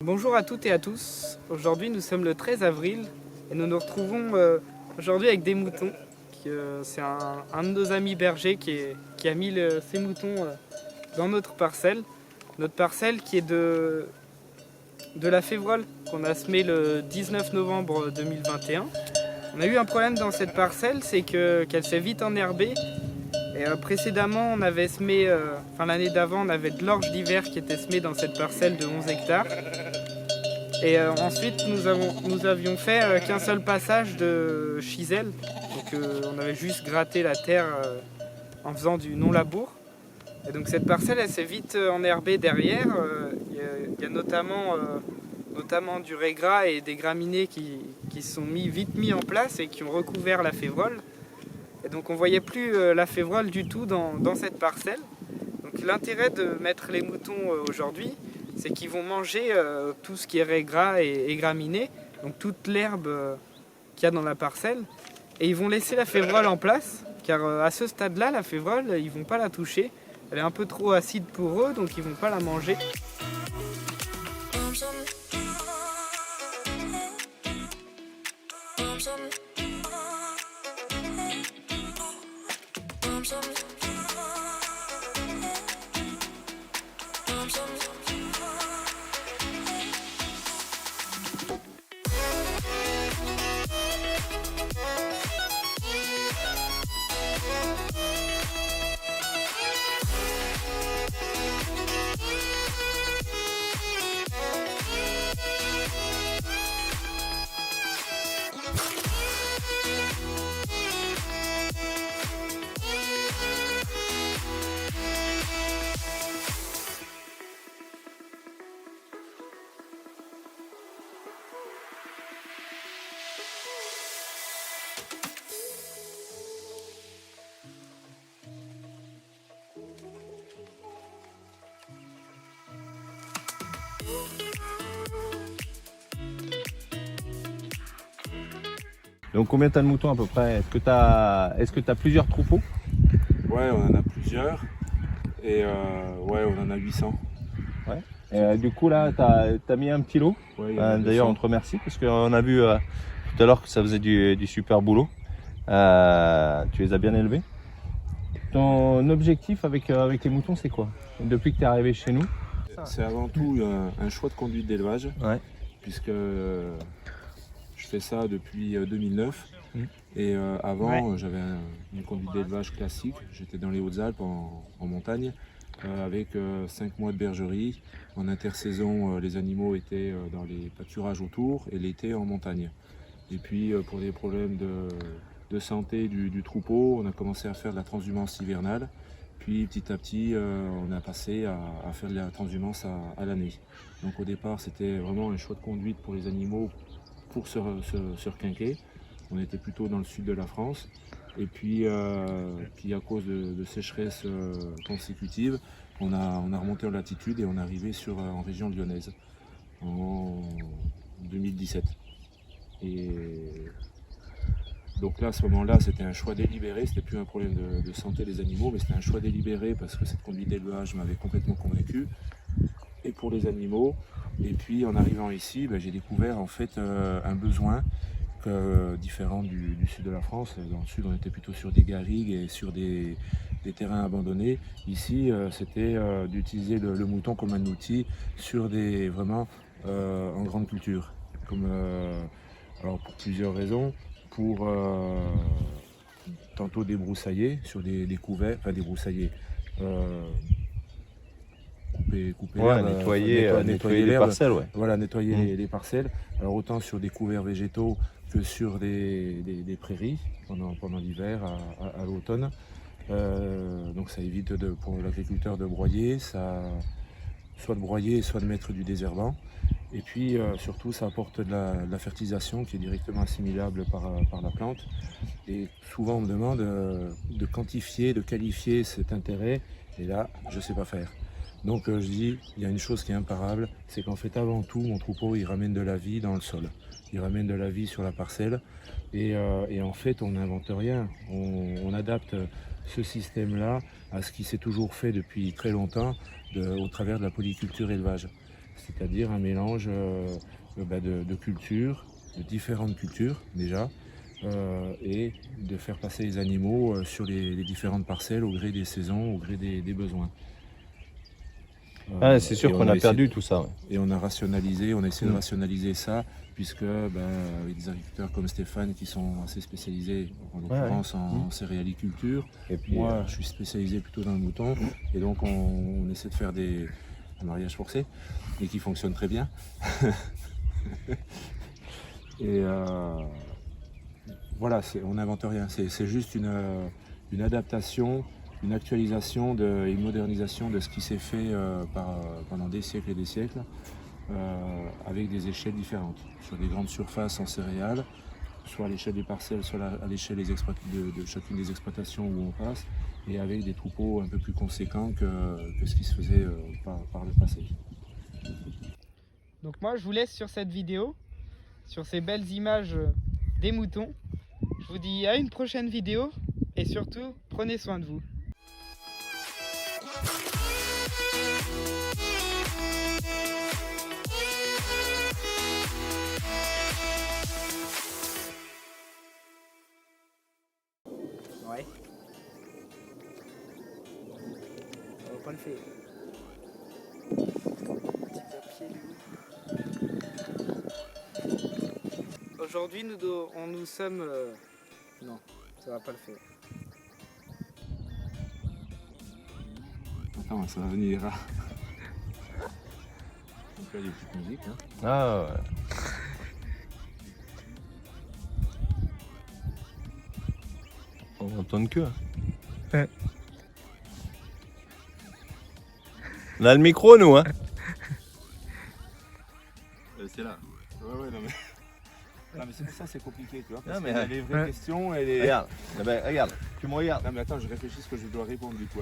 Bonjour à toutes et à tous. Aujourd'hui nous sommes le 13 avril et nous nous retrouvons aujourd'hui avec des moutons. C'est un de nos amis bergers qui a mis ces moutons dans notre parcelle. Notre parcelle qui est de la févrole qu'on a semée le 19 novembre 2021. On a eu un problème dans cette parcelle, c'est qu'elle s'est vite enherbée. Et précédemment, on avait semé, l'année d'avant, on avait de l'orge d'hiver qui était semée dans cette parcelle de 11 hectares. Et ensuite, nous avions fait qu'un seul passage de chisel. Donc on avait juste gratté la terre en faisant du non-labour. Et donc cette parcelle, elle s'est vite enherbée derrière. Il y a notamment du régras et des graminées qui se sont vite mis en place et qui ont recouvert la févrole. Et donc on ne voyait plus la févrole du tout dans cette parcelle. Donc l'intérêt de mettre les moutons aujourd'hui, c'est qu'ils vont manger tout ce qui est régras et graminées, donc toute l'herbe qu'il y a dans la parcelle. Et ils vont laisser la févrole en place, car à ce stade-là, la févrole, ils ne vont pas la toucher. Elle est un peu trop acide pour eux, donc ils ne vont pas la manger. Donc combien tu as de moutons à peu près? Est-ce que tu as plusieurs troupeaux? Ouais, on en a plusieurs. Et ouais, on en a 800. Ouais. Et du coup là, tu as mis un petit lot. Ouais, d'ailleurs on te remercie parce qu'on a vu tout à l'heure que ça faisait du super boulot. Tu les as bien élevés. Ton objectif avec les moutons c'est quoi? Depuis que tu es arrivé chez nous? C'est avant tout un choix de conduite d'élevage. Ouais. Puisque je fais ça depuis 2009. Et avant, j'avais une conduite d'élevage classique. J'étais dans les Hautes-Alpes en montagne avec 5 mois de bergerie. En intersaison, les animaux étaient dans les pâturages autour et l'été en montagne. Et puis pour des problèmes de santé du troupeau, on a commencé à faire de la transhumance hivernale. Puis petit à petit, on a passé à faire de la transhumance à l'année. Donc au départ, c'était vraiment un choix de conduite pour les animaux pour se requinquer. On était plutôt dans le sud de la France. Et puis à cause de sécheresses consécutives, on a remonté en latitude et on est arrivé en région lyonnaise en 2017. Et donc là, à ce moment-là, c'était un choix délibéré, c'était plus un problème de santé des animaux, mais c'était un choix délibéré parce que cette conduite d'élevage m'avait complètement convaincu. Et pour les animaux. Et puis en arrivant ici, j'ai découvert en fait un besoin différent du sud de la France. Dans le sud, on était plutôt sur des garrigues et sur des terrains abandonnés. Ici, c'était d'utiliser le mouton comme un outil sur vraiment en grande culture. Alors pour plusieurs raisons. Pour tantôt débroussailler sur des couverts, enfin débroussailler. Couper ouais, l'herbe, nettoyer les parcelles. Ouais. Voilà, nettoyer les parcelles. Alors autant sur des couverts végétaux que sur des prairies pendant l'hiver à l'automne. Donc ça évite pour l'agriculteur de broyer, soit de broyer, soit de mettre du désherbant. Et puis surtout, ça apporte de la fertilisation qui est directement assimilable par la plante. Et souvent, on me demande de quantifier, de qualifier cet intérêt. Et là, je ne sais pas faire. Donc je dis, il y a une chose qui est imparable, c'est qu'en fait, avant tout, mon troupeau, il ramène de la vie dans le sol. Il ramène de la vie sur la parcelle. Et en fait, on n'invente rien. On adapte ce système-là à ce qui s'est toujours fait depuis très longtemps au travers de la polyculture élevage. C'est-à-dire un mélange de cultures, de différentes cultures déjà, et de faire passer les animaux sur les différentes parcelles au gré des saisons, au gré des besoins. C'est sûr qu'on a perdu tout ça. Ouais. Et on a rationalisé, on a essayé de rationaliser ça, puisque avec des agriculteurs comme Stéphane qui sont assez spécialisés, en l'occurrence en céréaliculture. Et puis, moi, je suis spécialisé plutôt dans le mouton, et donc on essaie de faire un mariage forcé, et qui fonctionne très bien. Et voilà, on n'invente rien, c'est juste une adaptation, une actualisation et une modernisation de ce qui s'est fait pendant des siècles et des siècles, avec des échelles différentes, sur des grandes surfaces en céréales, soit à l'échelle des parcelles, soit à l'échelle de chacune des exploitations où on passe, et avec des troupeaux un peu plus conséquents que ce qui se faisait par le passé. Donc moi je vous laisse sur cette vidéo, sur ces belles images des moutons. Je vous dis à une prochaine vidéo et surtout prenez soin de vous. Ouais. On va pas le faire. Petit papier, lui. Aujourd'hui, nous sommes... Non, ça va pas le faire. Attends, ça va venir. Donc là, il y a une petite musique. Hein. Ah ouais. On entend que. Ouais. On a le micro, nous, hein. C'est là. Ouais, non mais... Non mais c'est pour ça c'est compliqué, tu vois, parce Non, mais qu'il y a les vraies questions et les... Regarde, regarde, tu me regardes. Non mais attends, je réfléchis ce que je dois répondre du coup.